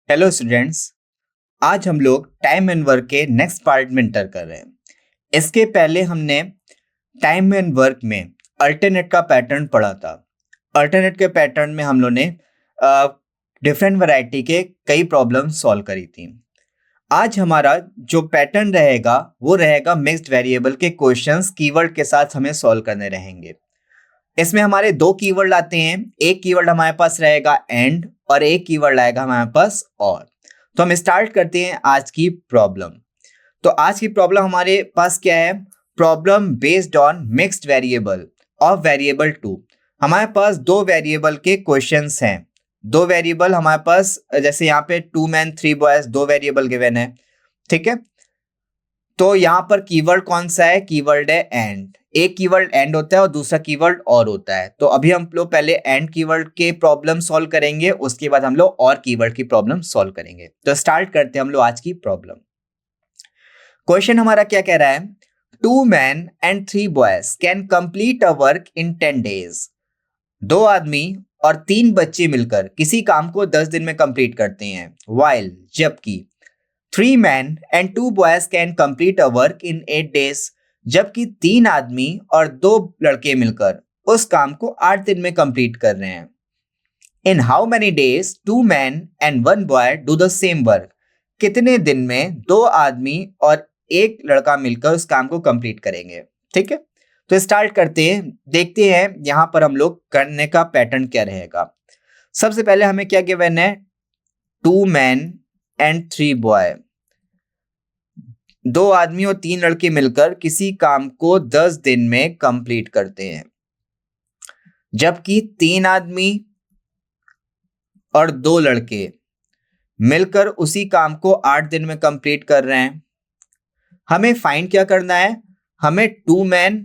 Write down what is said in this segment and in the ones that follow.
Hello students. आज हम लोग टाइम एंड वर्क के नेक्स्ट पार्ट में इंटर कर रहे हैं। इसके पहले हमने टाइम एंड वर्क में अल्टरनेट का पैटर्न पढ़ा था। अल्टरनेट के पैटर्न में हम लोग ने डिफरेंट वैरायटी के कई प्रॉब्लम सॉल्व करी थी। आज हमारा जो पैटर्न रहेगा वो रहेगा मिक्स्ड वेरिएबल के क्वेश्चंस कीवर्ड के साथ हमें सॉल्व करने रहेंगे। इसमें हमारे दो कीवर्ड आते हैं। एक कीवर्ड हमारे पास रहेगा एंड और एक कीवर्ड आएगा हमारे पास और। तो हम स्टार्ट करते हैं आज की प्रॉब्लम। तो आज की प्रॉब्लम हमारे पास क्या है? Problem based on mixed variable of variable 2। हमारे पास दो वेरिएबल के क्वेश्चंस हैं। दो वेरिएबल हमारे पास, जैसे यहाँ पे 2 मैन 3 बॉयज, दो वेरिएबल गिवन है। ठीक है, तो यहाँ पर कीवर्ड कौन सा है? कीवर्ड है एंड। एक कीवर्ड एंड होता है और दूसरा कीवर्ड और होता है। तो अभी हम लोग पहले एंड कीवर्ड के प्रॉब्लम सॉल्व करेंगे, उसके बाद हम लोग और कीवर्ड की प्रॉब्लम सॉल्व करेंगे। तो स्टार्ट करते हैं हम लोग आज की प्रॉब्लम। क्वेश्चन हमारा क्या कह रहा है? 2 men and 3 boys can complete a work in 10 days। दो आदमी और 3 बच्चे मिलकर किसी काम को 10 दिन में कंप्लीट करते हैं। while जबकि 3 men and 2 boys can complete a work in 8 days। जबकि 3 आदमी और 2 लड़के मिलकर उस काम को 8 दिन में कंप्लीट कर रहे हैं। इन how many days 2 men and 1 boy do the same work. कितने दिन में 2 आदमी और एक लड़का मिलकर उस काम को कंप्लीट करेंगे। ठीक है, तो स्टार्ट करते हैं, देखते हैं यहां पर हम लोग करने का पैटर्न क्या रहेगा। सबसे पहले हमें क्या गिवन है? 2 men and 3 boy। दो आदमी और 3 लड़के मिलकर किसी काम को 10 दिन में कंप्लीट करते हैं। जबकि 3 आदमी और 2 लड़के मिलकर उसी काम को 8 दिन में कंप्लीट कर रहे हैं। हमें फाइंड क्या करना है? हमें 2 men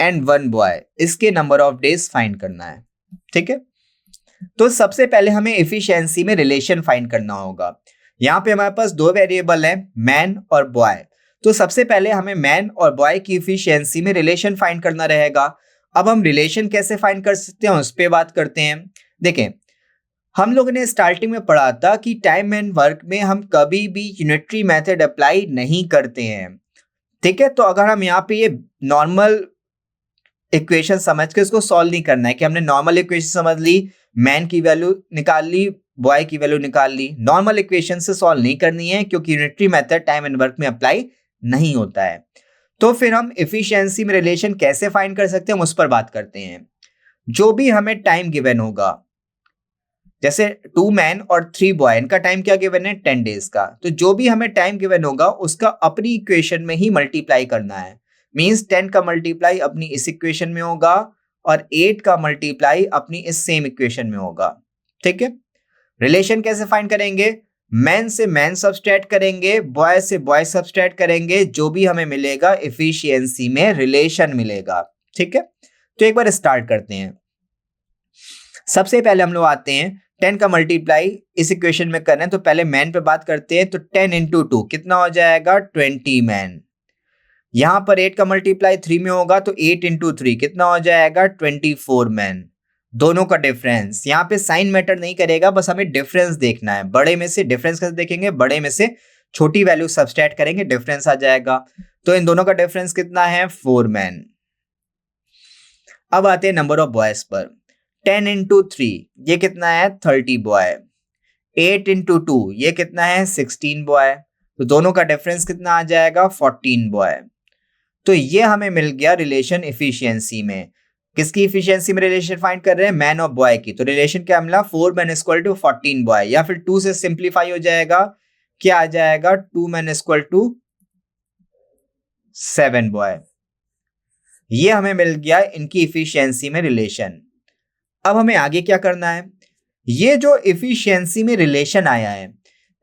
and 1 boy इसके नंबर ऑफ डेज फाइंड करना है। ठीक है, तो सबसे पहले हमें एफिशिएंसी में रिलेशन फाइंड करना होगा। यहाँ पे हमारे पास दो वेरिएबल हैं, मैन और बॉय। तो सबसे पहले हमें मैन और बॉय की एफिशिएंसी में रिलेशन फाइंड करना रहेगा। अब हम रिलेशन कैसे फाइंड कर सकते हैं उस पर बात करते हैं। देखें, हम लोगों ने स्टार्टिंग में पढ़ा था कि टाइम एंड वर्क में हम कभी भी यूनिटरी मेथड अप्लाई नहीं करते हैं। ठीक है, तो अगर हम यहाँ पे ये नॉर्मल इक्वेशन समझ के इसको सॉल्व नहीं करना है कि हमने नॉर्मल इक्वेशन समझ ली, मैन की वैल्यू निकाल ली, बॉय की वैल्यू निकाल ली। नॉर्मल इक्वेशन से सॉल्व नहीं करनी है क्योंकि unitary method time and work में अप्लाई नहीं होता है। तो फिर हम एफिशिएंसी में रिलेशन कैसे फाइंड कर सकते हैं उस पर बात करते हैं। जो भी हमें टाइम गिवन होगा, जैसे 2 मैन और 3 बॉय, इनका टाइम क्या गिवन है? 10 डेज का। तो जो भी हमें टाइम गिवन होगा उसका अपनी इक्वेशन में ही मल्टीप्लाई करना है। मींस 10 का मल्टीप्लाई अपनी इस इक्वेशन में होगा और 8 का मल्टीप्लाई अपनी इस सेम इक्वेशन में होगा। ठीक है, रिलेशन कैसे फाइंड करेंगे? मैन से मैन सब्सट्रैक्ट करेंगे, बॉय से बॉय सब्सट्रैक्ट करेंगे, जो भी हमें मिलेगा एफिशिएंसी में रिलेशन मिलेगा। ठीक है, तो एक बार स्टार्ट करते हैं। सबसे पहले हम लोग आते हैं 10 का मल्टीप्लाई इस इक्वेशन में करना है, तो पहले मैन पे बात करते हैं। तो 10 इंटू 2 कितना हो जाएगा? 20 मैन। यहां पर 8 का मल्टीप्लाई 3 में होगा तो 8 इंटू 3 कितना हो जाएगा? 24 मैन। दोनों का डिफरेंस, यहाँ पे साइन मैटर नहीं करेगा, बस हमें डिफरेंस देखना है। बड़े में से डिफरेंस कैसे देखेंगे? बड़े में से छोटी वैल्यू सब्सट्रैक्ट करेंगे, डिफरेंस आ जाएगा। तो इन दोनों का डिफरेंस कितना है? 4 मैन। अब आते हैं नंबर ऑफ बॉयज पर। 10 इंटू 3 ये कितना है? 30 बॉय। 8 इंटू 2 ये कितना है? 16 बॉय। तो दोनों का डिफरेंस कितना आ जाएगा? 14 बॉय। तो ये हमें मिल गया रिलेशन एफिशिएंसी में। किसकी एफिशिएंसी में रिलेशन फाइंड कर रहे हैं? मैन और बॉय की। तो रिलेशन क्या मिला? 4 मैन इक्वल टू 14 बॉय, या फिर 2 से सिंप्लीफाई हो जाएगा, क्या आ जाएगा? 2 मैन इक्वल टू 7 बॉय। ये हमें मिल गया इनकी एफिशिएंसी में रिलेशन। अब हमें आगे क्या करना है? ये जो एफिशिएंसी में रिलेशन आया है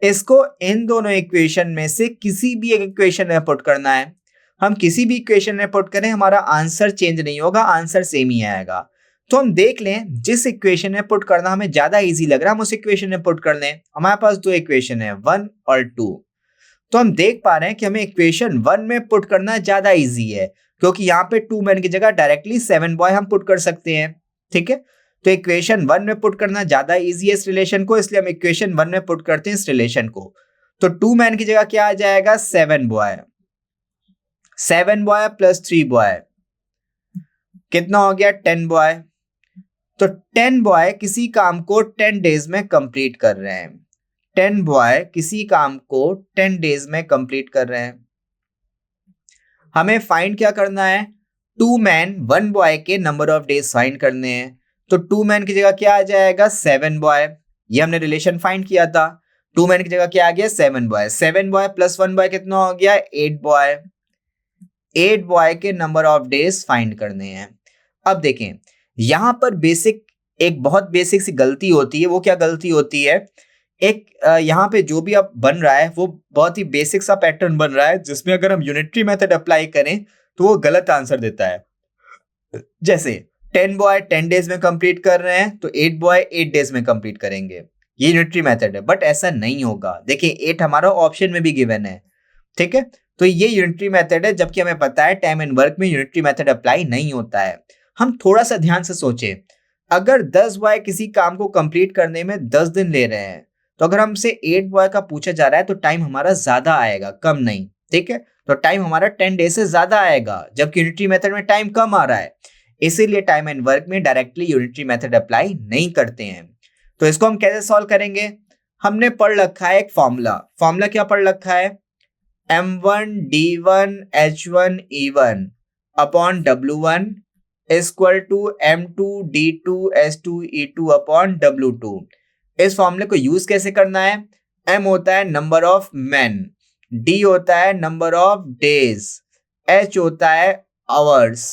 इसको इन दोनों इक्वेशन में से किसी भी एक इक्वेशन में पुट करना है। हम किसी भी इक्वेशन में पुट करें हमारा आंसर चेंज नहीं होगा, आंसर सेम ही आएगा। तो हम देख लें जिस इक्वेशन में पुट करना हमें ज्यादा इजी लग रहा है हम उस इक्वेशन में पुट कर लें। हमारे पास दो इक्वेशन है, 1 और 2। तो हम देख पा रहे हैं कि हमें इक्वेशन 1 में पुट करना ज्यादा इजी है क्योंकि यहाँ पे 2 मैन की जगह डायरेक्टली 7 बॉय हम पुट कर सकते हैं। ठीक है, तो इक्वेशन 1 में पुट करना ज्यादा इजी है इस रिलेशन को, इसलिए हम इक्वेशन 1 में पुट करते हैं इस रिलेशन को। तो 2 मैन की जगह क्या आ जाएगा, 7 बॉय। 7 बॉय प्लस 3 बॉय कितना हो गया, 10 बॉय। तो 10 बॉय किसी काम को 10 डेज में कंप्लीट कर रहे हैं। 10 बॉय किसी काम को 10 डेज में कंप्लीट कर रहे हैं। हमें फाइंड क्या करना है, 2 मैन 1 बॉय के नंबर ऑफ डेज फाइंड करने हैं। तो 2 मैन की जगह क्या आ जाएगा, 7 बॉय। ये हमने रिलेशन फाइंड किया था। 2 मैन की जगह क्या आ गया, 7 बॉय। 7 बॉय प्लस 1 बॉय कितना हो गया, 8 बॉय। 8 बॉय के नंबर ऑफ डेज फाइंड करने हैं। अब देखें यहां पर एक बहुत बेसिक सी गलती होती है। वो क्या गलती होती है, एक यहाँ पे जो भी अब बन रहा है वो बहुत ही बेसिक सा पैटर्न बन रहा है, जिसमें अगर हम यूनिटरी मेथड अप्लाई करें तो वो गलत आंसर देता है। जैसे 10 बॉय 10 डेज में कंप्लीट कर रहे हैं तो 8 बॉय 8 डेज में कंप्लीट करेंगे, ये यूनिटरी मेथड है। बट ऐसा नहीं होगा, देखिए 8 हमारा ऑप्शन में भी गिवन है, ठीक है। तो ये यूनिटरी मेथड है, जबकि हमें पता है टाइम एंड वर्क में यूनिटरी मेथड अप्लाई नहीं होता है। हम थोड़ा सा ध्यान से सोचें, अगर 10 बॉय किसी काम को कंप्लीट करने में 10 दिन ले रहे हैं, तो अगर हमसे 8 बॉय का पूछा जा रहा है तो टाइम हमारा ज्यादा आएगा, कम नहीं, ठीक है। तो टाइम हमारा 10 डेज से ज्यादा आएगा, जबकि यूनिटरी मेथड में टाइम कम आ रहा है। इसीलिए टाइम एंड वर्क में डायरेक्टली यूनिटरी मेथड अप्लाई नहीं करते हैं। तो इसको हम कैसे सॉल्व करेंगे, हमने पढ़ रखा है एक फॉर्मूला क्या पढ़ रखा है, M1 D1 H1 E1 upon W1 equal to M2 D2 S2 E2 upon W2। इस फॉर्मूले को यूज कैसे करना है, M होता है नंबर ऑफ मैन, D होता है नंबर ऑफ डेज, H होता है आवर्स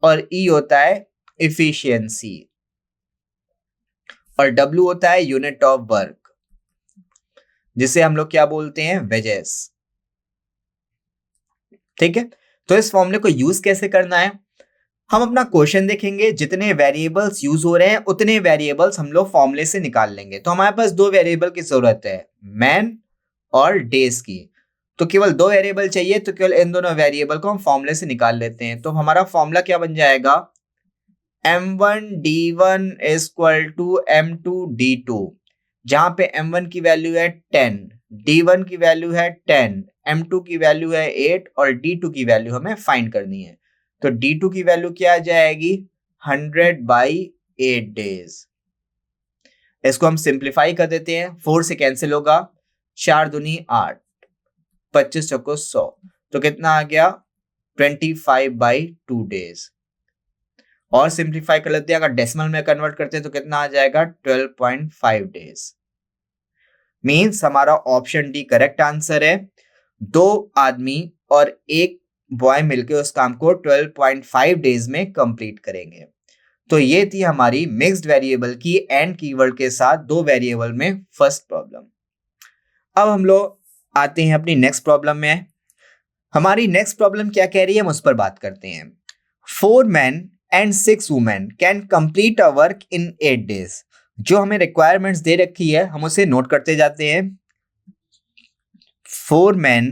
और E होता है इफिशियंसी और W होता है यूनिट ऑफ वर्क, जिसे हम लोग क्या बोलते हैं, वेजेस, ठीक है। तो इस फॉर्मूले को यूज कैसे करना है, हम अपना क्वेश्चन देखेंगे, जितने वेरिएबल्स यूज हो रहे हैं उतने वेरिएबल्स हम लोग फॉर्मूले से निकाल लेंगे। तो हमारे पास 2 वेरिएबल की जरूरत है, मैन और डेज की। तो केवल 2 वेरिएबल चाहिए, तो केवल इन दोनों वेरिएबल को हम फॉर्मूले से निकाल लेते हैं। तो हमारा फॉर्मूला क्या बन जाएगा, M1 D1 equal to M2 D2, जहां पे M1 की वैल्यू है 10, D1 की वैल्यू है 10, M2 की वैल्यू है 8 और D2 की वैल्यू हमें फाइंड करनी है। तो D2 की वैल्यू क्या आ जाएगी, 100/8 डेज। इसको हम सिंप्लीफाई कर देते हैं, 4 से कैंसिल होगा, 4 दूनी 8, 25 चौको 100, तो कितना आ गया 25/2 डेज। और सिंप्लीफाई कर लेते हैं, अगर डेसिमल में कन्वर्ट करते हैं तो कितना आ जाएगा 12.5 डेज। मींस हमारा ऑप्शन डी करेक्ट आंसर है। 2 आदमी और 1 बॉय मिलकर उस काम को 12.5 डेज में कंप्लीट करेंगे। तो ये थी हमारी मिक्स्ड वेरिएबल की एंड कीवर्ड के साथ 2 वेरिएबल में फर्स्ट प्रॉब्लम। अब हम लोग आते हैं अपनी नेक्स्ट प्रॉब्लम में। हमारी नेक्स्ट प्रॉब्लम क्या कह रही है, हम उस पर बात करते हैं। 4 men and 6 women can complete a work in 8 days। जो हमें रिक्वायरमेंट्स दे रखी है हम उसे नोट करते जाते हैं। 4 men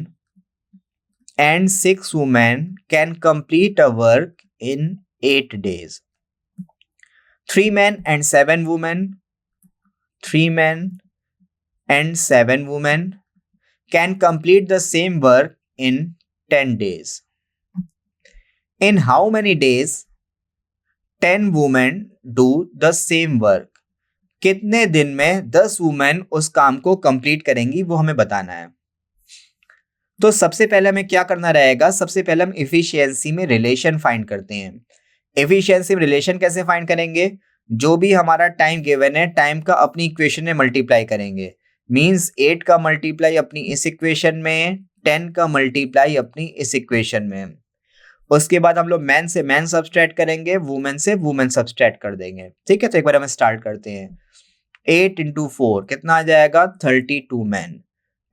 and 6 women can complete a work in 8 days। 3 men and 7 women, 3 men and 7 women can complete the same work in 10 days। In how many days 10 women do the same work? कितने दिन में 10 women उस काम को complete करेंगी, वो हमें बताना है। तो सबसे पहले हमें क्या करना रहेगा, सबसे पहले हम इफिशियंसी में रिलेशन फाइंड करते हैं। इफिशियंसी में रिलेशन कैसे फाइंड करेंगे, जो भी हमारा टाइम गिवन है टाइम का अपनी इक्वेशन में मल्टीप्लाई करेंगे। मींस 8 का मल्टीप्लाई अपनी इस इक्वेशन में, 10 का मल्टीप्लाई अपनी इस इक्वेशन में। उसके बाद हम लोग मैन से मैन सब्सट्रैक्ट करेंगे, वुमेन से वुमेन सब्सट्रैक्ट कर देंगे, ठीक है। तो एक बार हम स्टार्ट करते हैं। 8 × 4 कितना आ जाएगा 32 मैन।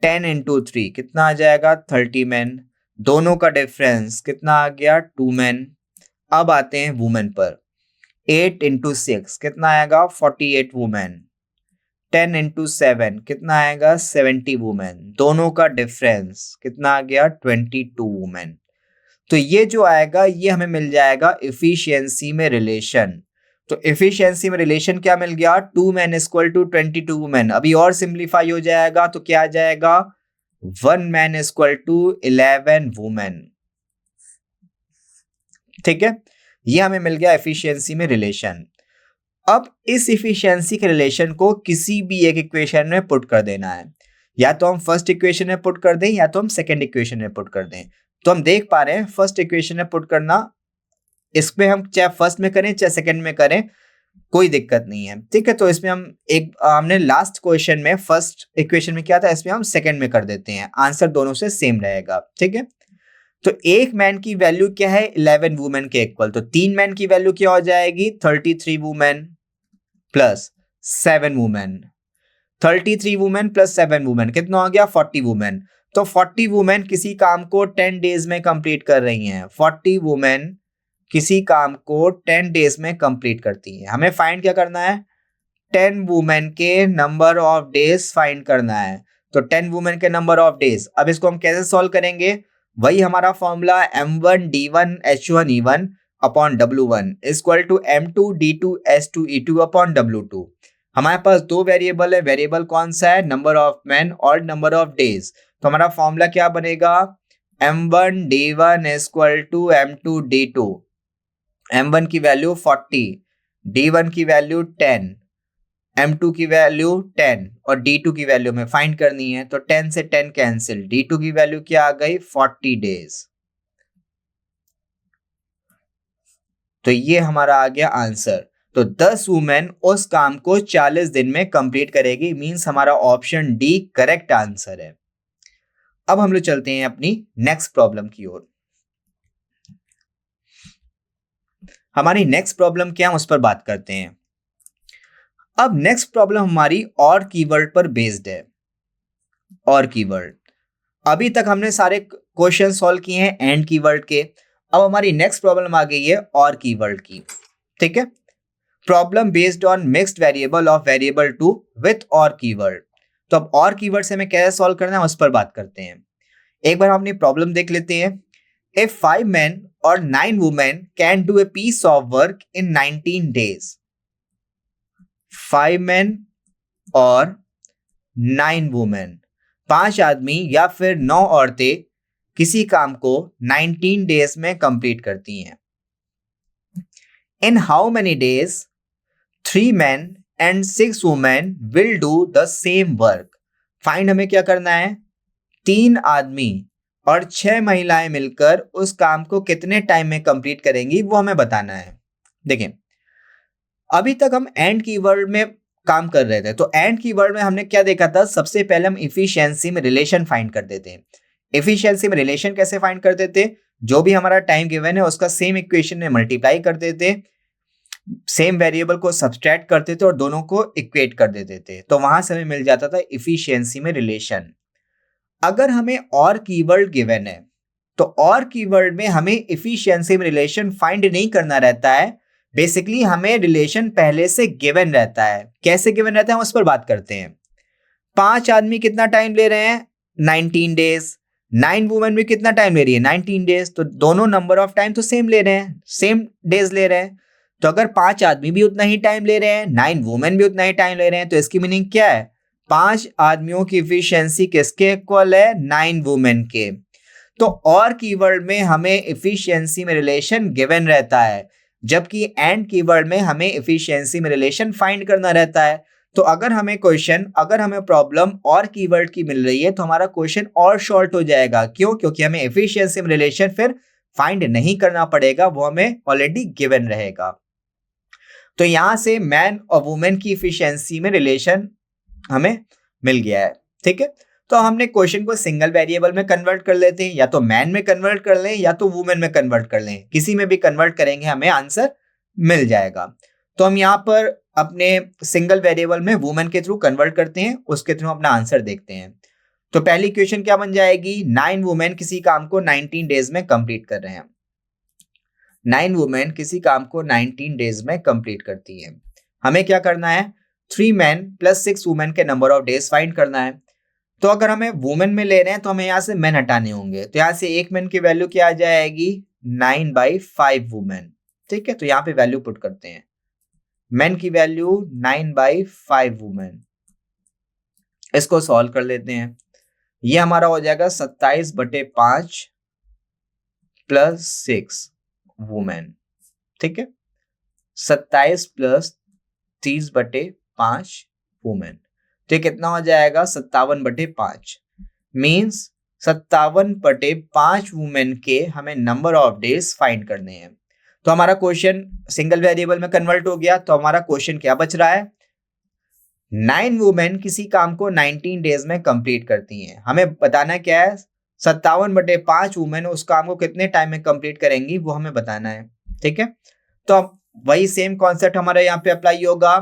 10 × 3 कितना आ जाएगा 30 मैन। दोनों का डिफरेंस कितना आ गया 2 मैन। अब आते हैं वुमेन पर। 8 × 6 कितना आएगा 48 वुमेन। 10 × 7 कितना आएगा 70 वुमेन। दोनों का डिफरेंस कितना आ गया 22 वुमेन। तो ये जो आएगा ये हमें मिल जाएगा इफिशियंसी में रिलेशन। तो एफिशिएंसी में रिलेशन क्या मिल गया, 2 men इक्वल टू 22 वुमेन। अभी और सिंप्लीफाई हो जाएगा तो क्या आ जाएगा, 1 man इक्वल टू 11 वुमेन। ठीक है, ये हमें मिल गया एफिशिएंसी में रिलेशन। अब इस एफिशिएंसी के रिलेशन को किसी भी एक इक्वेशन में पुट कर देना है, या तो हम फर्स्ट इक्वेशन में पुट कर दें या तो हम सेकंड इक्वेशन में पुट कर दें। तो हम देख पा रहे हैं फर्स्ट इक्वेशन में पुट करना, इसमें हम चाहे फर्स्ट में करें चाहे सेकंड में करें कोई दिक्कत नहीं है। ठीक है, तो इसमें हम हमने लास्ट क्वेश्चन में फर्स्ट इक्वेशन में किया था, इसमें हम सेकंड में कर देते हैं, आंसर दोनों से सेम रहेगा। ठीक है, तो एक मैन की वैल्यू क्या है, 11 वुमेन के इक्वल, तो 3 मैन की वैल्यू क्या हो जाएगी, 33 women plus 7 women. 33 women plus 7 women कितना हो गया, 40 वुमेन। तो 40 वुमेन किसी काम को 10 डेज में कंप्लीट कर रही हैं। 40 वुमेन किसी काम को 10 डेज में कंप्लीट करती हैं। हमें फाइंड क्या करना है, 10 वुमेन के नंबर ऑफ डेज फाइंड करना है। तो 10 वुमेन के नंबर ऑफ डेज, अब इसको हम कैसे सॉल्व करेंगे, वही हमारा formula M1 D1 H1 E1 upon W1 equal to M2 D2 S2 E2 upon W2। हमारे पास दो वेरिएबल है, वेरिएबल कौन सा है, नंबर ऑफ मैन और नंबर ऑफ डेज। तो हमारा फॉर्मूला क्या बनेगा, M1 D1 equal to M2 D2। M1 की वैल्यू 40, D1 की वैल्यू 10, M2 की वैल्यू 10 और D2 की वैल्यू में फाइंड करनी है। तो 10 से 10 कैंसिल, D2 की वैल्यू क्या आ गई, 40 डेज। तो ये हमारा आ गया आंसर। तो 10 वुमेन उस काम को 40 दिन में कंप्लीट करेगी, मींस हमारा ऑप्शन डी करेक्ट आंसर है। अब हम लोग चलते हैं अपनी नेक्स्ट प्रॉब्लम की ओर। हमारी नेक्स्ट प्रॉब्लम क्या है उस पर बात करते हैं। अब नेक्स्ट प्रॉब्लम हमारी और कीवर्ड पर बेस्ड है। और कीवर्ड, अभी तक हमने सारे क्वेश्चन सॉल्व किए हैं एंड कीवर्ड के। अब हमारी नेक्स्ट प्रॉब्लम आ गई है और कीवर्ड की। ठीक है, problem based on mixed variable of variable two with और कीवर्ड। तो अब और कीवर्ड से हमें कैसे सॉल्व करना है उस पर बात करते हैं। एक बार हम अपनी प्रॉब्लम देख लेते हैं। If 5 men or 9 women can do a piece of work in 19 days, 5 men और 9 women, 5 आदमी या फिर 9 औरतें किसी काम को 19 डेज में कंप्लीट करती हैं। In how many days 3 men and 6 women will do the same work? Find हमें क्या करना है, 3 आदमी और 6 महिलाएं मिलकर उस काम को कितने टाइम में कंप्लीट करेंगी वो हमें बताना है। देखिए, अभी तक हम एंड कीवर्ड में काम कर रहे थे। तो एंड कीवर्ड में हमने क्या देखा था, सबसे पहले हम इफिशियंसी में रिलेशन फाइंड करते थे। इफिशियंसी में रिलेशन कैसे फाइंड करते थे, जो भी हमारा टाइम गिवन है उसका सेम इक्वेशन में मल्टीप्लाई करते थे, सेम वेरिएबल को सब्सट्रैक्ट करते थे और दोनों को इक्वेट कर देते थे। तो वहां से हमें मिल जाता था इफिशियंसी में रिलेशन। अगर हमें और कीवर्ड गिवन है तो और कीवर्ड में हमें इफिशियंसी में रिलेशन फाइंड नहीं करना रहता है। बेसिकली हमें रिलेशन पहले से गिवन रहता है। कैसे गिवन रहता है उस पर बात करते हैं। 5 आदमी कितना टाइम ले रहे हैं, 19 डेज। 9 वुमेन भी कितना टाइम ले रही है, 19 डेज। तो दोनों नंबर ऑफ टाइम तो सेम ले रहे हैं, सेम डेज ले रहे हैं। तो अगर 5 आदमी भी उतना ही टाइम ले रहे हैं, 9 वुमेन भी उतना ही टाइम ले रहे हैं, तो इसकी मीनिंग क्या है, 5 आदमियों की इफिशियंसी किसके इक्वल है, 9 वुमेन के। तो और कीवर्ड में हमें इफिशियंसी में रिलेशन गिवन रहता है, जबकि एंड कीवर्ड में हमें इफिशियंसी में रिलेशन फाइंड करना रहता है। तो अगर हमें प्रॉब्लम और कीवर्ड की मिल रही है तो हमारा क्वेश्चन और शॉर्ट हो जाएगा। क्यों, क्योंकि हमें इफिशियंसी में रिलेशन फिर फाइंड नहीं करना पड़ेगा, वो हमें ऑलरेडी गिवन रहेगा। तो यहां से मैन और वुमेन की इफिशियंसी में रिलेशन हमें मिल गया है। ठीक है, तो हमने क्वेश्चन को सिंगल वेरिएबल में कन्वर्ट कर लेते हैं, या तो मैन में कन्वर्ट कर लें या तो वुमेन में कन्वर्ट कर लें, किसी में भी कन्वर्ट करेंगे हमें आंसर मिल जाएगा। तो हम यहाँ पर अपने सिंगल वेरिएबल में वुमेन के थ्रू कन्वर्ट करते हैं, उसके थ्रू अपना आंसर देखते हैं। तो पहली इक्वेशन क्या बन जाएगी, 9 वुमेन किसी काम को 19 डेज में कंप्लीट कर रहे हैं। 9 वुमेन किसी काम को 19 डेज में कंप्लीट करती है। हमें क्या करना है, 3 मैन प्लस 6 वुमेन के नंबर ऑफ डेज फाइंड करना है। तो अगर हमें वुमेन में ले रहे हैं तो हमें यहाँ से मैन हटाने होंगे। तो यहाँ से एक मैन की वैल्यू क्या आ जाएगी, 9/5 वुमेन। ठीक है, तो यहाँ पे वैल्यू पुट करते हैं। मैन की वैल्यू 9/5 वुमेन। इसको सॉल्व कर लेते हैं। ये हमारा हो जाएगा 27/5 प्लस 6 वुमेन। ठीक है, 27 प्लस 30/5 वुमेन, तो कितना हो जाएगा 57/5। मीन्स 57/5 वुमेन के हमें नंबर ऑफ डेज फाइंड करने हैं। तो हमारा क्वेश्चन सिंगल वेरिएबल में कन्वर्ट हो गया। तो हमारा क्वेश्चन क्या बच रहा है, 9 वुमेन किसी काम को 19 डेज में कंप्लीट करती हैं। हमें बताना क्या है, 57/5 वुमेन उस काम को कितने टाइम में कंप्लीट करेंगी वो हमें बताना है। ठीक है, तो अब वही सेम कॉन्सेप्ट हमारा यहाँ पे अप्लाई होगा।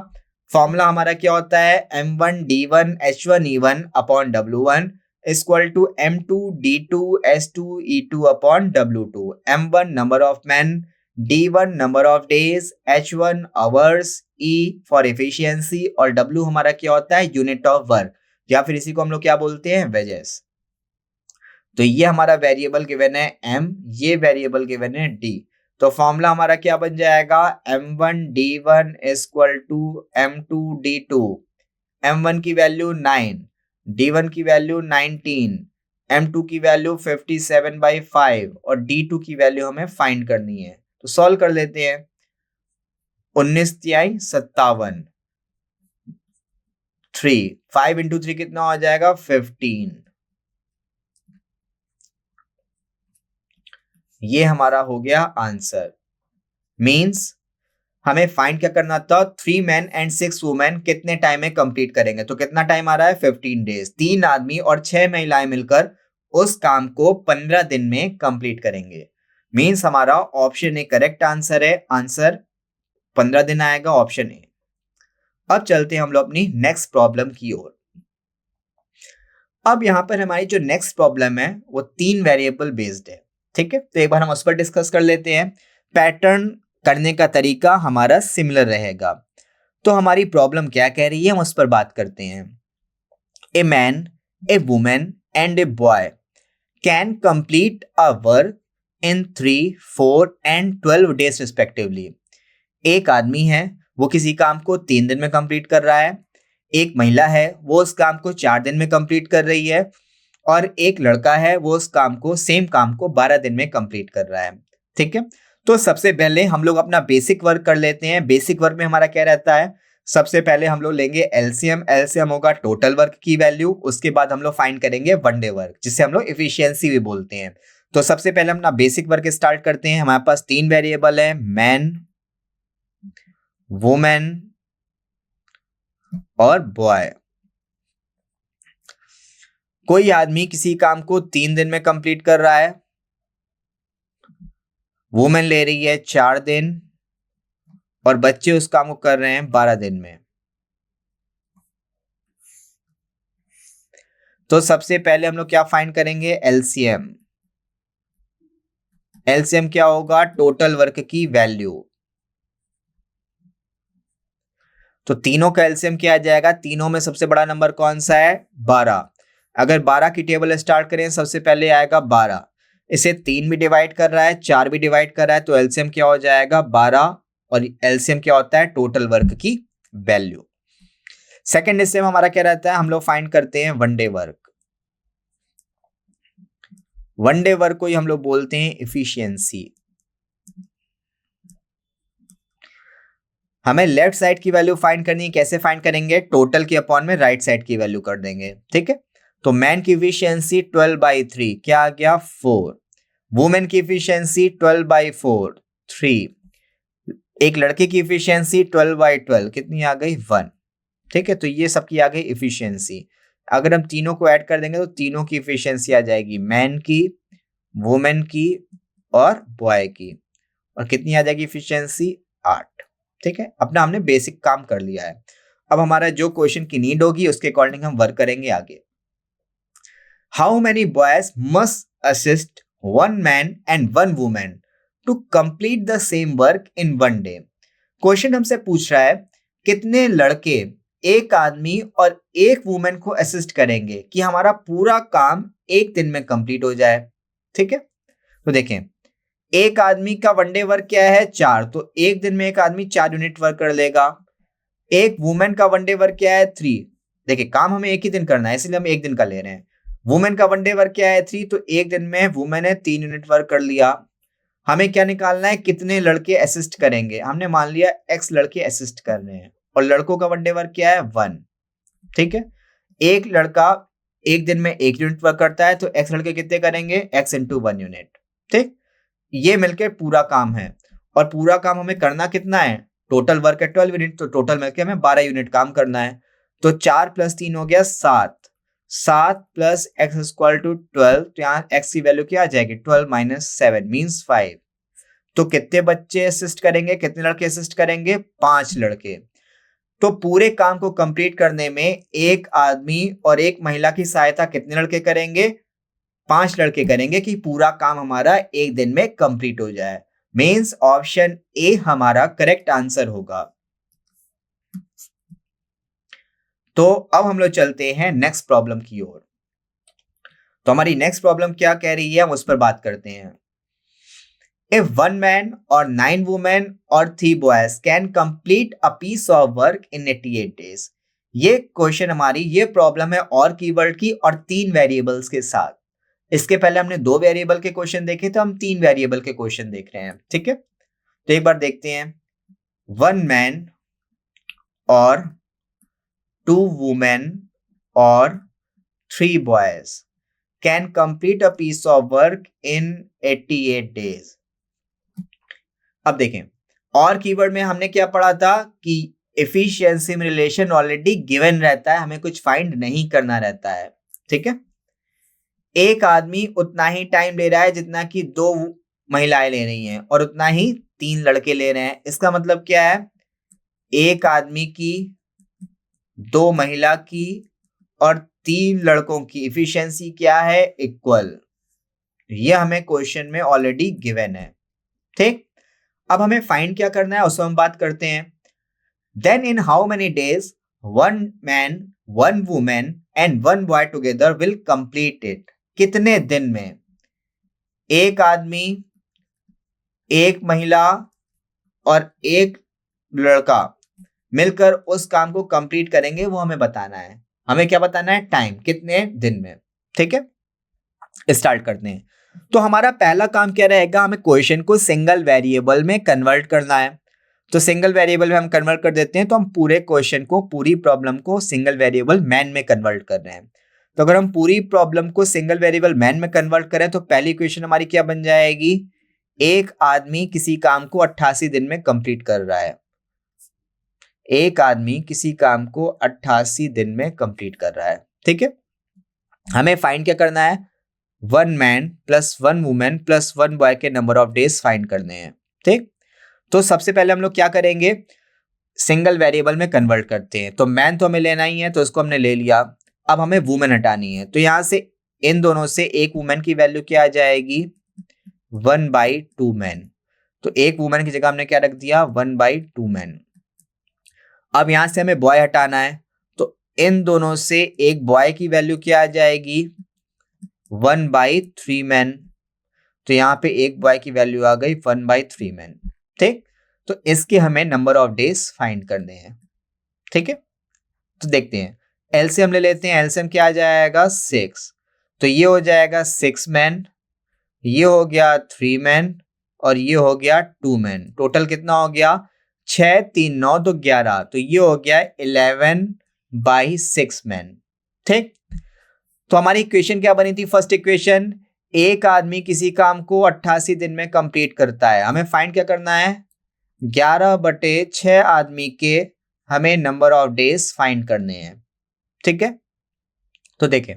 फॉर्मूला हमारा क्या होता है, M1D1 H1E1 upon W1 equal to M2D2 S2E2 upon W2। M1 number of man, D1 number of days, H1 hours, E for efficiency और W हमारा क्या होता है, यूनिट ऑफ वर्क, या फिर इसी को हम लोग क्या बोलते हैं, वेजेस। तो ये हमारा वेरिएबल गिवन है M, ये वेरिएबल गिवन है D। तो फॉर्मूला हमारा क्या बन जाएगा, M1D1 equal to M2D2। M1 की वैल्यू 9, D1 की वैल्यू 19, M2 की वैल्यू 57/5 और D2 की वैल्यू हमें फाइंड करनी है। तो सॉल्व कर लेते हैं। 19 तिहाई 57, 3, 5 इंटू 3 कितना हो जाएगा 15। ये हमारा हो गया आंसर। मींस हमें फाइंड क्या करना था, 3 मैन एंड 6 वुमेन कितने टाइम में कंप्लीट करेंगे। तो कितना टाइम आ रहा है, 15 डेज। 3 आदमी और 6 महिलाएं मिलकर उस काम को 15 दिन में कंप्लीट करेंगे। मींस हमारा ऑप्शन ए करेक्ट आंसर है। आंसर 15 दिन आएगा, ऑप्शन ए। अब चलते हैं हम लोग अपनी नेक्स्ट प्रॉब्लम की ओर। अब यहां पर हमारी जो नेक्स्ट प्रॉब्लम है वो 3 वेरिएबल बेस्ड है। ठीक है, तो एक बार हम उस पर डिस्कस कर लेते हैं। पैटर्न करने का तरीका हमारा सिमिलर रहेगा। तो हमारी प्रॉब्लम क्या कह रही है, हम उस पर बात करते हैं। A man, A women and a boy can complete a work in 3, 4 and 12 days respectively. एक आदमी है, वो किसी काम को 3 दिन में कंप्लीट कर रहा है। एक महिला है, वो उस काम को 4 दिन में कंप्लीट कर रही है। और एक लड़का है, वो उस काम को, सेम काम को 12 दिन में कंप्लीट कर रहा है। ठीक है, तो सबसे पहले हम लोग अपना बेसिक वर्क कर लेते हैं। बेसिक वर्क में हमारा क्या रहता है, सबसे पहले हम लोग लेंगे एलसीएम। एलसीएम होगा टोटल वर्क की वैल्यू। उसके बाद हम लोग फाइंड करेंगे वन डे वर्क, जिसे हम लोग एफिशिएंसी भी बोलते हैं। तो सबसे पहले हम अपना बेसिक वर्क स्टार्ट करते हैं। हमारे पास 3 वेरिएबल है, मैन, वुमेन और बॉय। कोई आदमी किसी काम को 3 दिन में कंप्लीट कर रहा है, वुमेन ले रही है 4 दिन और बच्चे उस काम को कर रहे हैं 12 दिन में। तो सबसे पहले हम लोग क्या फाइंड करेंगे, एलसीएम। एलसीएम क्या होगा, टोटल वर्क की वैल्यू। तो तीनों का एलसीएम क्या आ जाएगा, तीनों में सबसे बड़ा नंबर कौन सा है, 12। अगर 12 की टेबल स्टार्ट करें, सबसे पहले आएगा 12। इसे 3 भी डिवाइड कर रहा है, 4 भी डिवाइड कर रहा है, तो एलसीएम क्या हो जाएगा 12। और एलसीएम क्या होता है, टोटल वर्क की वैल्यू। सेकंड एलसीएम हमारा क्या रहता है, हम लोग फाइंड करते हैं one day work. One day work को ही हम लोग बोलते हैं एफिशिएंसी। हमें लेफ्ट साइड की वैल्यू फाइंड करनी है। कैसे फाइंड करेंगे, टोटल के अपॉन में राइट साइड की वैल्यू कर देंगे। ठीक है, तो मैन की एफिशिएंसी 12/3 क्या आ गया, 4। वुमेन की एफिशिएंसी 12/4, 3। एक लड़के की एफिशिएंसी 12/12 कितनी आ गई, 1। ठीक है, तो ये सबकी आ गई एफिशिएंसी। अगर हम तीनों को ऐड कर देंगे तो तीनों की एफिशिएंसी आ जाएगी, मैन की, वुमेन की और बॉय की। और कितनी आ जाएगी एफिशिएंसी, 8। ठीक है, अपना हमने बेसिक काम कर लिया है। अब हमारा जो क्वेश्चन की नीड होगी उसके अकॉर्डिंग हम वर्क करेंगे आगे। How many boys must assist 1 man and 1 women to complete the same work in 1 day. Question हमसे पूछ रहा है कितने लड़के एक आदमी और एक वुमेन को असिस्ट करेंगे कि हमारा पूरा काम एक दिन में कंप्लीट हो जाए। ठीक है, तो देखें, एक आदमी का वन डे वर्क क्या है, 4। तो एक दिन में एक आदमी 4 यूनिट वर्क कर लेगा। एक वुमेन का वन डे वर्क क्या है 3। देखिए काम हमें एक ही दिन करना है इसलिए हम एक दिन का ले रहे हैं। वुमेन का वन डे वर्क क्या है 3, तो एक दिन में वुमेन ने 3 यूनिट वर्क कर लिया। हमें क्या निकालना है, कितने लड़के असिस्ट करेंगे। हमने मान लिया x लड़के असिस्ट कर रहे हैं और लड़कों का वन डे वर्क क्या है 1। ठीक है, एक लड़का एक दिन में 1 यूनिट वर्क करता है तो x लड़के कितने करेंगे, x इंटू 1 यूनिट। ठीक, ये मिलकर पूरा काम है और पूरा काम हमें करना कितना है, टोटल वर्क है 12 यूनिट, तो टोटल मिलकर हमें 12 यूनिट काम करना है। तो 4 + 3 हो गया 7, 7 + x = 12, तो यहाँ x की वैल्यू क्या आ जाएगी 12 - 7 मीन्स 5। तो कितने बच्चे असिस्ट करेंगे, कितने लड़के असिस्ट करेंगे, 5 लड़के। तो पूरे काम को कंप्लीट करने में एक आदमी और एक महिला की सहायता कितने लड़के करेंगे, 5 लड़के करेंगे कि पूरा काम हमारा एक दिन में कंप्लीट हो जाए। मीन्स ऑप्शन ए हमारा करेक्ट आंसर होगा। तो अब हम लोग चलते हैं नेक्स्ट प्रॉब्लम की ओर। तो हमारी नेक्स्ट प्रॉब्लम क्या कह रही है हम उस पर बात करते हैं। If 1 man or 9 women or 3 boys can complete a piece of work in 88 days, ये क्वेश्चन हमारी ये प्रॉब्लम है और कीवर्ड की और 3 वेरिएबल्स के साथ। इसके पहले हमने 2 वेरिएबल के क्वेश्चन देखे तो हम 3 वेरिएबल के क्वेश्चन देख रहे हैं। ठीक है, तो एक बार देखते हैं। 1 man और 2 women और 3 boys can complete a piece of work in 88 days। अब देखें, और कीवर्ड में हमने क्या पढ़ा था कि एफिशिएंसी में रिलेशन ऑलरेडी गिवन रहता है, हमें कुछ फाइंड नहीं करना रहता है। ठीक है, एक आदमी उतना ही टाइम ले रहा है जितना कि 2 महिलाएं ले रही हैं और उतना ही 3 लड़के ले रहे हैं। इसका मतलब क्या है, एक आदमी की, 2 महिला की और 3 लड़कों की एफिशिएंसी क्या है, इक्वल। ये हमें क्वेश्चन में ऑलरेडी गिवन है। ठीक, अब हमें फाइंड क्या करना है उसमें हम बात करते हैं। Then in how many days 1 man 1 woman and 1 boy together will complete it, कितने दिन में एक आदमी, एक महिला और एक लड़का मिलकर उस काम को कंप्लीट करेंगे, वो हमें बताना है। हमें क्या बताना है, टाइम, कितने दिन में। ठीक है, स्टार्ट करते हैं। तो हमारा पहला काम क्या रहेगा, हमें क्वेश्चन को सिंगल वेरिएबल में कन्वर्ट करना है। तो सिंगल वेरिएबल में हम कन्वर्ट कर देते हैं, तो हम पूरे क्वेश्चन को, पूरी प्रॉब्लम को सिंगल वेरिएबल मैन में कन्वर्ट कर रहे हैं। तो अगर हम पूरी प्रॉब्लम को सिंगल वेरिएबल मैन में कन्वर्ट करें तो पहली इक्वेशन हमारी क्या बन जाएगी, एक आदमी किसी काम को 88 दिन में कंप्लीट कर रहा है। एक आदमी किसी काम को 88 दिन में कंप्लीट कर रहा है। ठीक है, हमें फाइंड क्या करना है, 1 man + 1 woman + 1 boy के नंबर ऑफ डेज फाइंड करने हैं। ठीक, तो सबसे पहले हम लोग क्या करेंगे, सिंगल वेरिएबल में कन्वर्ट करते हैं। तो मैन तो हमें लेना ही है, तो इसको हमने ले लिया। अब हमें वुमेन हटानी है, तो यहां से इन दोनों से एक वुमेन की वैल्यू क्या आ जाएगी, 1/2 मैन। तो एक वुमेन की जगह हमने क्या रख दिया, 1/2 मैन। अब यहां से हमें बॉय हटाना है, तो इन दोनों से एक बॉय की वैल्यू क्या आ जाएगी, 1/3 मैन। तो यहाँ पे एक बॉय की वैल्यू आ गई 1/3 मैन। ठीक, तो इसके हमें नंबर ऑफ डेज फाइंड करने हैं। ठीक है, तो देखते हैं, एलसीएम ले लेते हैं। एलसीएम क्या आ जाएगा, 6। तो ये हो जाएगा 6 मैन, ये हो गया 3 मैन और ये हो गया 2 मैन। टोटल कितना हो गया, 6 3 9 तो 11, तो ये हो गया 11/6 मैन। ठीक, तो हमारी इक्वेशन क्या बनी थी, फर्स्ट इक्वेशन, एक आदमी किसी काम को 88 दिन में कंप्लीट करता है। हमें फाइंड क्या करना है, 11/6 आदमी के हमें नंबर ऑफ डेज फाइंड करने हैं। ठीक है, तो देखें,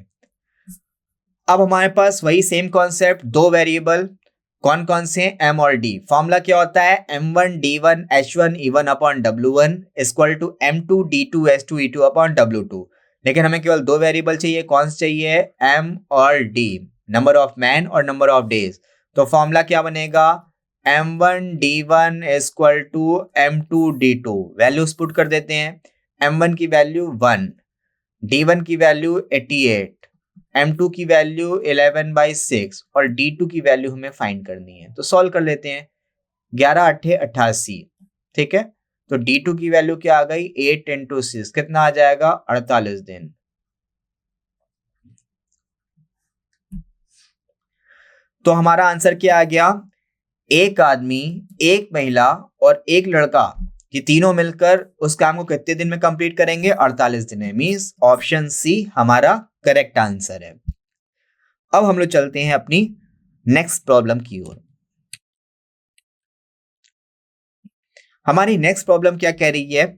अब हमारे पास वही सेम कॉन्सेप्ट, 2 वेरिएबल, कौन कौन से, m और d। फॉर्मूला क्या होता है, m1 d1 h1 e1/w1 = m2 d2 h2 e2/w2। लेकिन हमें केवल 2 वेरिएबल चाहिए, कौन से चाहिए, m और d, नंबर ऑफ मैन और नंबर ऑफ डेज। तो फॉर्मूला क्या बनेगा, m1 d1 = m2 d2। Values put कर देते हैं, m1 की वैल्यू 1, d1 की वैल्यू 88, m2 की वैल्यू 11/6 और d2 की वैल्यू हमें फाइंड करनी है। तो सॉल्व कर लेते हैं, 11 8 88। ठीक है, तो D2 की वैल्यू क्या आ गई 8 इंटू 6 कितना आ जाएगा 48 दिन। तो हमारा आंसर क्या आ गया, एक आदमी, एक महिला और एक लड़का, ये तीनों मिलकर उस काम को कितने दिन में कंप्लीट करेंगे 48 दिन में। मींस ऑप्शन सी हमारा करेक्ट आंसर है। अब हम लोग चलते हैं अपनी नेक्स्ट प्रॉब्लम की ओर। हमारी नेक्स्ट प्रॉब्लम क्या कह रही है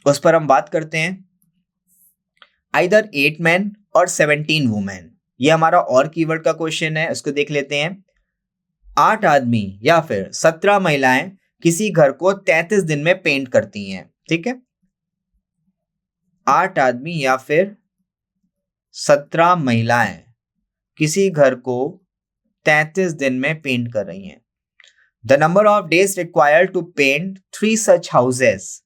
उस पर हम बात करते हैं। आइदर 8 मैन और 17 वुमेन, ये हमारा और कीवर्ड का क्वेश्चन है, उसको देख लेते हैं। 8 आदमी या फिर 17 महिलाएं किसी घर को 33 दिन में पेंट करती हैं, ठीक है। 8 आदमी या फिर 17 महिलाएं किसी घर को 33 दिन में पेंट कर रही हैं। The number of days required to paint 3 such houses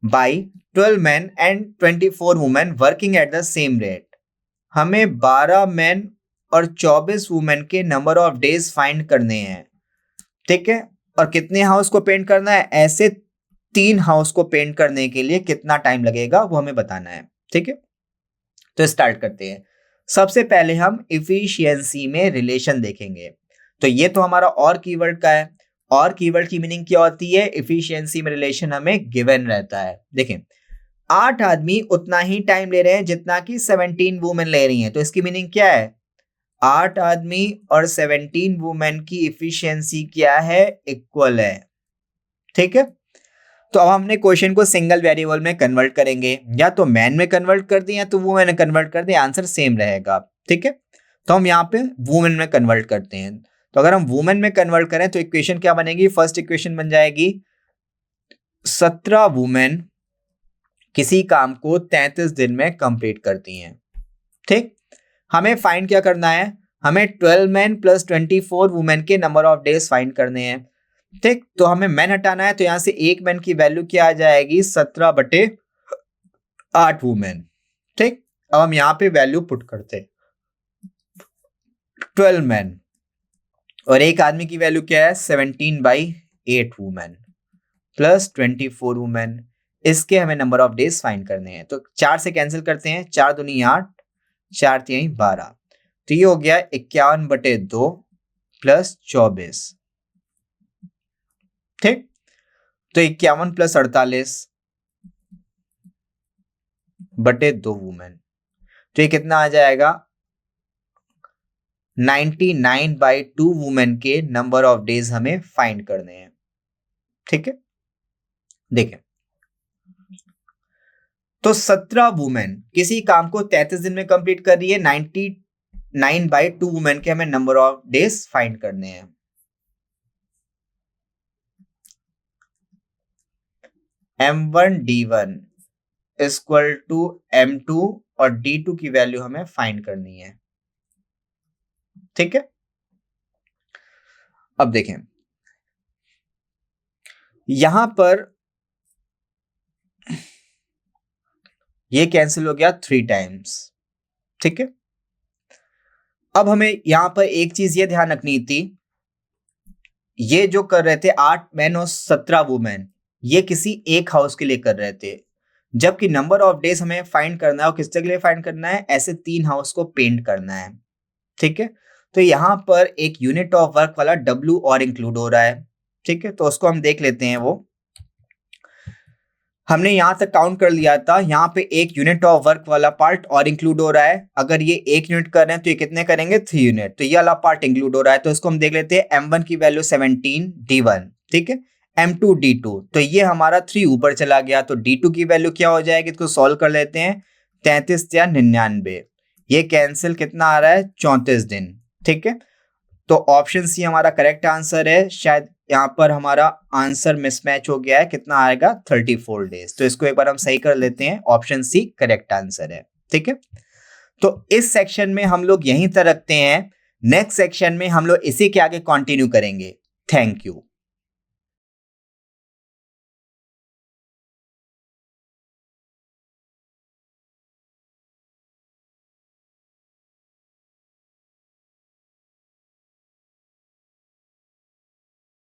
by 12 men and 24 women working at the same rate. हमें 12 men और 24 वुमेन के नंबर ऑफ डेज फाइंड करने हैं, ठीक है। और कितने हाउस को पेंट करना है, ऐसे 3 हाउस को पेंट करने के लिए कितना टाइम लगेगा वो हमें बताना है, ठीक है। तो स्टार्ट करते हैं। सबसे पहले हम इफिशियंसी में रिलेशन देखेंगे। तो ये तो हमारा और कीवर्ड का है। और कीवर्ड की मीनिंग क्या होती है, इफिशियंसी में रिलेशन हमें गिवन रहता है। देखें 8 आदमी उतना ही टाइम ले रहे हैं जितना कि 17 वुमेन ले रही हैं, तो इसकी मीनिंग क्या है, 8 आदमी और 17 वुमेन की इफिशियंसी क्या है, इक्वल है, ठीक है। तो अब हमने क्वेश्चन को सिंगल वेरिएबल में कन्वर्ट करेंगे, या तो मैन में कन्वर्ट कर दें या तो वुमेन में कन्वर्ट कर दें, आंसर सेम रहेगा, ठीक है। तो हम यहाँ पे वुमेन में कन्वर्ट करते हैं। तो अगर हम वुमेन में कन्वर्ट करें तो इक्वेशन क्या बनेगी, फर्स्ट इक्वेशन बन जाएगी 17 वुमेन किसी काम को 33 दिन में कंप्लीट करती हैं, ठीक। हमें फाइंड क्या करना है, हमें 12 मैन प्लस 24 वुमेन के नंबर ऑफ डेज फाइंड करने हैं, ठीक। तो हमें मैन हटाना है, तो यहां से एक मैन की वैल्यू क्या आ जाएगी 17/8 वुमेन, ठीक। अब हम यहां पे वैल्यू पुट करते, 12 मैन और एक आदमी की वैल्यू क्या है 17/8 वुमेन प्लस 24 वुमेन, इसके हमें नंबर ऑफ डेज फाइंड करने हैं। तो 4 से कैंसिल करते हैं, 4 दूनी 8, 4 3 12, तो ये हो गया 51/2 प्लस 24, ठीक। तो 51 प्लस 48/2 वुमेन, तो ये कितना आ जाएगा 99/2 वुमेन के नंबर ऑफ डेज हमें फाइंड करने हैं, ठीक है। देखें तो 17 वुमेन किसी काम को 33 दिन में कंप्लीट कर रही है, 99/2 वुमेन के हमें नंबर ऑफ डेज फाइंड करने हैं। M1 D1 equal to M2 और D2 की वैल्यू हमें फाइंड करनी है, ठीक है। अब देखें यहां पर ये कैंसिल हो गया 3 टाइम्स, ठीक है। अब हमें यहां पर एक चीज ये ध्यान रखनी थी, ये जो कर रहे थे 8 मैन और 17 वुमेन, ये किसी एक हाउस के लिए कर रहे थे, जबकि नंबर ऑफ डेज हमें फाइंड करना है और किसके लिए फाइंड करना है, ऐसे 3 हाउस को पेंट करना है, ठीक है। तो यहां पर एक यूनिट ऑफ वर्क वाला W और इंक्लूड हो रहा है, ठीक है। तो उसको हम देख लेते हैं, वो हमने यहां तक काउंट कर लिया था, यहां पे एक यूनिट ऑफ वर्क वाला पार्ट और इंक्लूड हो रहा है। अगर ये 1 यूनिट कर रहे हैं तो ये कितने करेंगे 3 यूनिट, तो ये वाला पार्ट इंक्लूड हो रहा है। तो इसको हम देख लेते हैं, M1 की वैल्यू 17 D1, ठीक है, M2 D2, तो ये हमारा 3 ऊपर चला गया, तो D2 की वैल्यू क्या हो जाएगी, इसको सॉल्व कर लेते हैं, 33 या 99, ये कैंसिल कितना आ रहा है 34 दिन, ठीक है। तो ऑप्शन सी हमारा करेक्ट आंसर है। शायद यहाँ पर हमारा आंसर मिसमैच हो गया है, कितना आएगा 34 डेज। तो इसको एक बार हम सही कर लेते हैं, ऑप्शन सी करेक्ट आंसर है, ठीक है। तो इस सेक्शन में हम लोग यहीं तक रखते हैं, नेक्स्ट सेक्शन में हम लोग इसी के आगे कंटिन्यू करेंगे। Thank you.